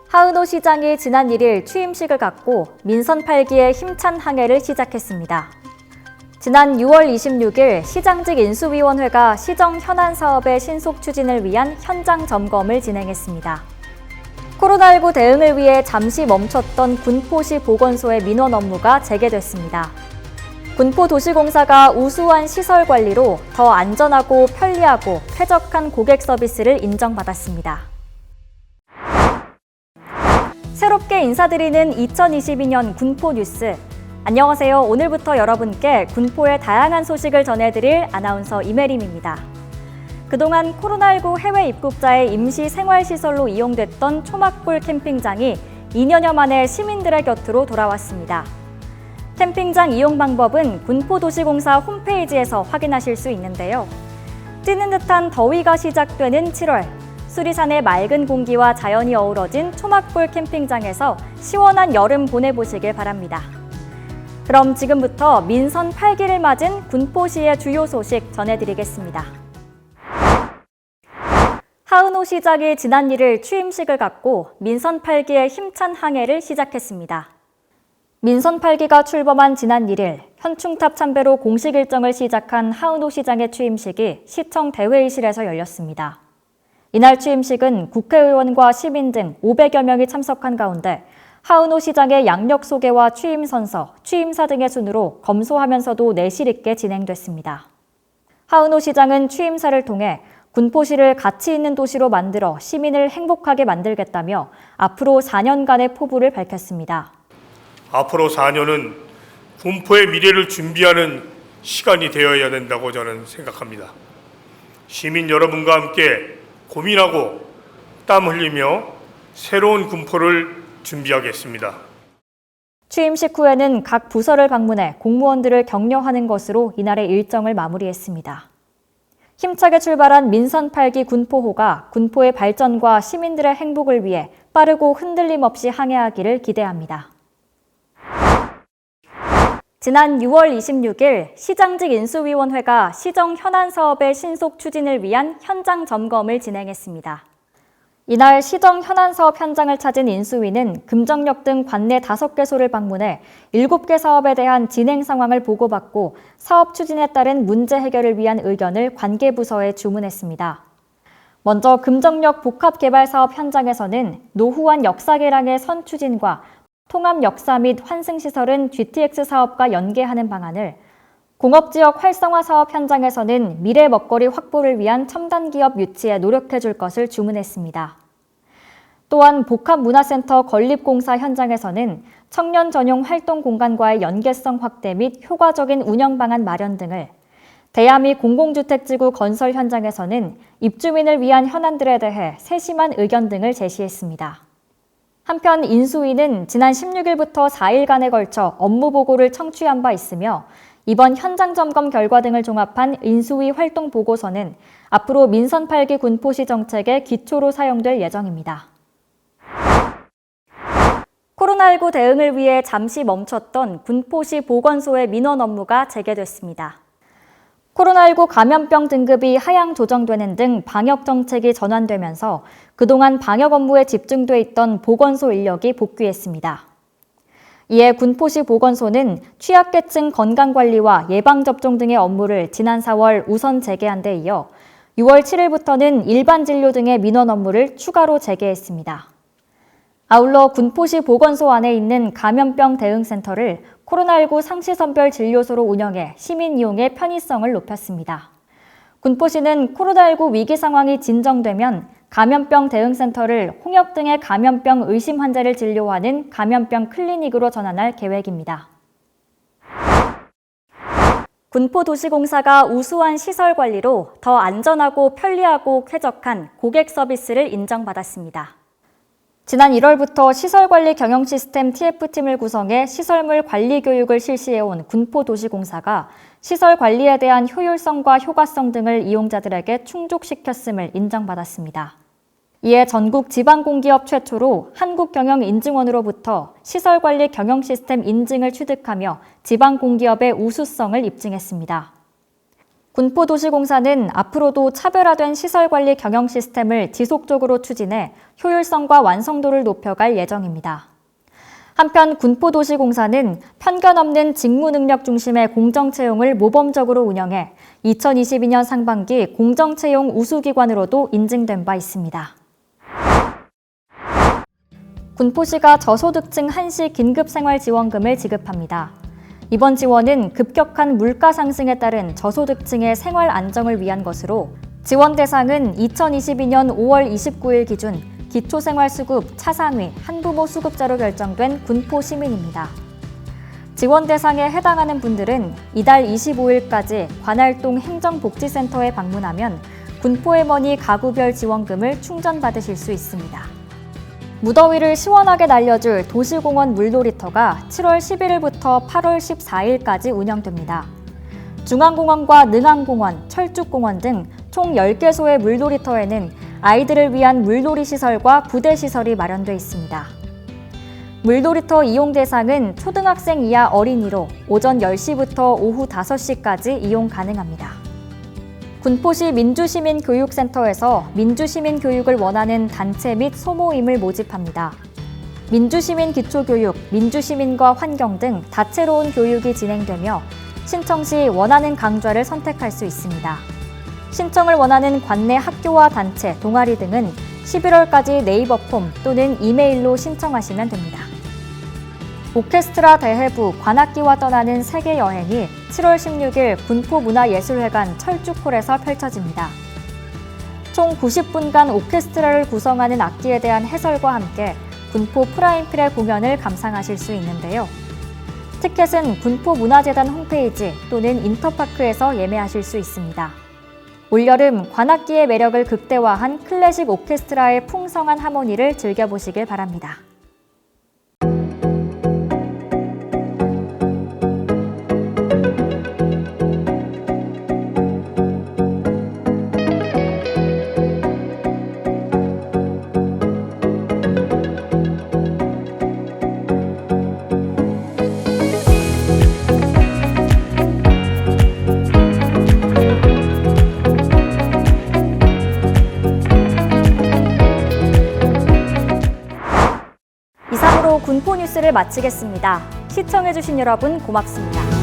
하은호 시장이 지난 1일 취임식을 갖고 민선 8기의 힘찬 항해를 시작했습니다. 지난 6월 26일 시장직 인수위원회가 시정 현안 사업의 신속 추진을 위한 현장 점검을 진행했습니다. 코로나19 대응을 위해 잠시 멈췄던 군포시 보건소의 민원 업무가 재개됐습니다. 군포도시공사가 우수한 시설 관리로 더 안전하고 편리하고 쾌적한 고객 서비스를 인정받았습니다. 새롭게 인사드리는 2022년 군포 뉴스. 안녕하세요. 오늘부터 여러분께 군포의 다양한 소식을 전해드릴 아나운서 이메림입니다. 그동안 코로나19 해외 입국자의 임시 생활시설로 이용됐던 초막골 캠핑장이 2년여 만에 시민들의 곁으로 돌아왔습니다. 캠핑장 이용 방법은 군포도시공사 홈페이지에서 확인하실 수 있는데요. 찌는 듯한 더위가 시작되는 7월, 수리산의 맑은 공기와 자연이 어우러진 초막골 캠핑장에서 시원한 여름 보내보시길 바랍니다. 그럼 지금부터 민선 8기를 맞은 군포시의 주요 소식 전해드리겠습니다. 하은호 시장이 지난 1일 취임식을 갖고 민선 8기의 힘찬 항해를 시작했습니다. 민선 8기가 출범한 지난 1일 현충탑 참배로 공식 일정을 시작한 하은호 시장의 취임식이 시청 대회의실에서 열렸습니다. 이날 취임식은 국회의원과 시민 등 500여 명이 참석한 가운데 하은호 시장의 양력 소개와 취임 선서, 취임사 등의 순으로 검소하면서도 내실 있게 진행됐습니다. 하은호 시장은 취임사를 통해 군포시를 가치 있는 도시로 만들어 시민을 행복하게 만들겠다며 앞으로 4년간의 포부를 밝혔습니다. 앞으로 4년은 군포의 미래를 준비하는 시간이 되어야 된다고 저는 생각합니다. 시민 여러분과 함께 고민하고 땀 흘리며 새로운 군포를 준비하겠습니다. 취임식 후에는 각 부서를 방문해 공무원들을 격려하는 것으로 이날의 일정을 마무리했습니다. 힘차게 출발한 민선 8기 군포호가 군포의 발전과 시민들의 행복을 위해 빠르고 흔들림 없이 항해하기를 기대합니다. 지난 6월 26일 시장직 인수위원회가 시정 현안 사업의 신속 추진을 위한 현장 점검을 진행했습니다. 이날 시정 현안 사업 현장을 찾은 인수위는 금정역 등 관내 5개소를 방문해 7개 사업에 대한 진행 상황을 보고받고 사업 추진에 따른 문제 해결을 위한 의견을 관계부서에 주문했습니다. 먼저 금정역 복합개발사업 현장에서는 노후한 역사계량의 선추진과 통합 역사 및 환승시설은 GTX 사업과 연계하는 방안을, 공업지역 활성화 사업 현장에서는 미래 먹거리 확보를 위한 첨단기업 유치에 노력해 줄 것을 주문했습니다. 또한 복합문화센터 건립공사 현장에서는 청년 전용 활동 공간과의 연계성 확대 및 효과적인 운영 방안 마련 등을, 대야 및 공공주택지구 건설 현장에서는 입주민을 위한 현안들에 대해 세심한 의견 등을 제시했습니다. 한편 인수위는 지난 16일부터 4일간에 걸쳐 업무 보고를 청취한 바 있으며 이번 현장 점검 결과 등을 종합한 인수위 활동 보고서는 앞으로 민선 8기 군포시 정책의 기초로 사용될 예정입니다. 코로나19 대응을 위해 잠시 멈췄던 군포시 보건소의 민원 업무가 재개됐습니다. 코로나19 감염병 등급이 하향 조정되는 등 방역 정책이 전환되면서 그동안 방역 업무에 집중돼 있던 보건소 인력이 복귀했습니다. 이에 군포시 보건소는 취약계층 건강관리와 예방접종 등의 업무를 지난 4월 우선 재개한 데 이어 6월 7일부터는 일반 진료 등의 민원 업무를 추가로 재개했습니다. 아울러 군포시 보건소 안에 있는 감염병 대응센터를 코로나19 상시선별 진료소로 운영해 시민 이용의 편의성을 높였습니다. 군포시는 코로나19 위기 상황이 진정되면 감염병 대응센터를 홍역 등의 감염병 의심 환자를 진료하는 감염병 클리닉으로 전환할 계획입니다. 군포도시공사가 우수한 시설 관리로 더 안전하고 편리하고 쾌적한 고객 서비스를 인정받았습니다. 지난 1월부터 시설관리 경영시스템 TF팀을 구성해 시설물 관리 교육을 실시해온 군포도시공사가 시설 관리에 대한 효율성과 효과성 등을 이용자들에게 충족시켰음을 인정받았습니다. 이에 전국 지방공기업 최초로 한국경영인증원으로부터 시설관리 경영시스템 인증을 취득하며 지방공기업의 우수성을 입증했습니다. 군포도시공사는 앞으로도 차별화된 시설관리 경영 시스템을 지속적으로 추진해 효율성과 완성도를 높여갈 예정입니다. 한편 군포도시공사는 편견 없는 직무 능력 중심의 공정채용을 모범적으로 운영해 2022년 상반기 공정채용 우수기관으로도 인증된 바 있습니다. 군포시가 저소득층 한시 긴급생활지원금을 지급합니다. 이번 지원은 급격한 물가 상승에 따른 저소득층의 생활 안정을 위한 것으로 지원 대상은 2022년 5월 29일 기준 기초생활수급 차상위 한부모 수급자로 결정된 군포 시민입니다. 지원 대상에 해당하는 분들은 이달 25일까지 관할동 행정복지센터에 방문하면 군포에머니 가구별 지원금을 충전받으실 수 있습니다. 무더위를 시원하게 날려줄 도시공원 물놀이터가 7월 11일부터 8월 14일까지 운영됩니다. 중앙공원과 능항공원, 철쭉공원 등 총 10개소의 물놀이터에는 아이들을 위한 물놀이 시설과 부대 시설이 마련돼 있습니다. 물놀이터 이용 대상은 초등학생 이하 어린이로 오전 10시부터 오후 5시까지 이용 가능합니다. 군포시 민주시민교육센터에서 민주시민 교육을 원하는 단체 및 소모임을 모집합니다. 민주시민 기초교육, 민주시민과 환경 등 다채로운 교육이 진행되며 신청 시 원하는 강좌를 선택할 수 있습니다. 신청을 원하는 관내 학교와 단체, 동아리 등은 11월까지 네이버 폼 또는 이메일로 신청하시면 됩니다. 오케스트라 대회부 관악기와 떠나는 세계 여행이 7월 16일 군포문화예술회관 철쭉홀에서 펼쳐집니다. 총 90분간 오케스트라를 구성하는 악기에 대한 해설과 함께 군포 프라임필의 공연을 감상하실 수 있는데요. 티켓은 군포문화재단 홈페이지 또는 인터파크에서 예매하실 수 있습니다. 올여름 관악기의 매력을 극대화한 클래식 오케스트라의 풍성한 하모니를 즐겨보시길 바랍니다. 이상으로 군포 뉴스를 마치겠습니다. 시청해주신 여러분 고맙습니다.